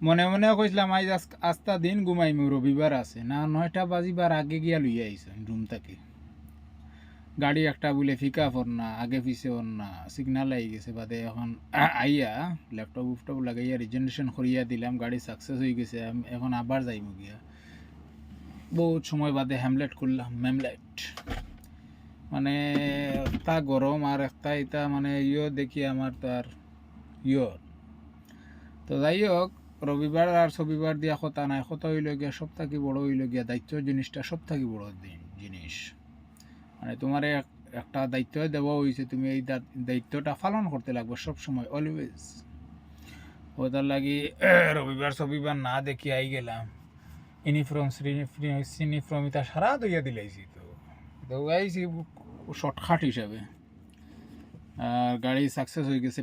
মনে মনে কইছিলাম আজ আস্তা দিন ঘুমাইমু, রবিবার আছে না, 9টা বাজিবার আগে গিয়া লইয়া আইসেন রুম থেকে। গাড়ি একটা বলে ফিকা ফর না, আগে পিছে ওর না, সিগনাল আই গেছে বাদে। এখন আইয়া ল্যাপটপ উফটপ লাগাইয়া রিজেন্টেশন করিয়া দিলাম, গাড়ি সাকসেস হয়ে গেছে। এখন আবার যাইমু গিয়া, বহুত সময় বাদে হ্যামলেট করলাম, ম্যামলেট। মানে একটা গরম আর একটা এটা মানে দেখি আমার তার তো যাই হোক, রবিবার আর ছবিবার দিয়া কথা নাই, কথা হইল গিয়া সব থাকি বড় হইল গিয়া দায়িত্ব জিনিসটা সব থাকি বড় জিনিস। মানে তোমার একটা দায়িত্ব দেওয়া হয়েছে, তুমি এই দায়িত্বটা পালন করতে লাগবে সব সময়, অলওয়েজ। ওটার লাগি রবিবার ছবিবার না দেখি আই গেলাম। ইউনিফর্ম এটা সারা দইয়া দিলাইছি, তো আইছি শর্টকাট হিসাবে। আর গাড়ি সাকসেস হয়ে গেছে,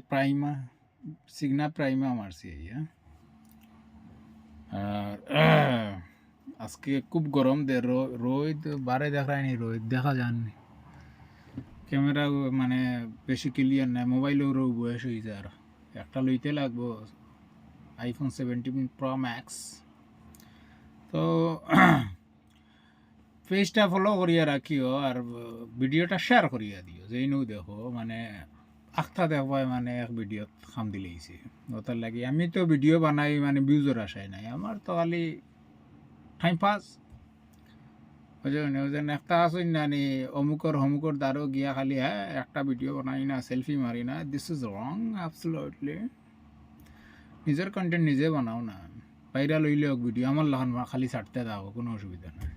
প্রাইমা মারছি। আর আজকে খুব গরম দে, রোদ বারে দেখায়নি, রোদ দেখা যায়নি। ক্যামেরা মানে বেশি ক্লিয়ার নাই, মোবাইলেও রোগ বয়স হয়েছে। আর একটা লইতে লাগবো আইফোন 17 প্রো ম্যাক্স। তো পেজটা ফলো করিয়া রাখিও আর ভিডিওটা শেয়ার করিয়া দিও, যেইনও দেখো মানে আখটা দেখবাই মানে এক ভিডিওত খাম দিলেইছে। ওটার লাগি আমি তো ভিডিও বানাই মানে ভিউজের আশায় নাই, আমার তো খালি টাইম পাস। ওজন একটা আসুন নানি অমুকর দ্বারও গিয়া খালি হ্যাঁ একটা ভিডিও বানাই না, সেলফি মারি না, দিস ইজ রং অ্যাবসলিউটলি। নিজের কন্টেন্ট নিজে বানাও না, বাইরা লইলে হোক ভিডিও, আমার লহন খালি ছাড়তে দাও, কোনো অসুবিধা নাই।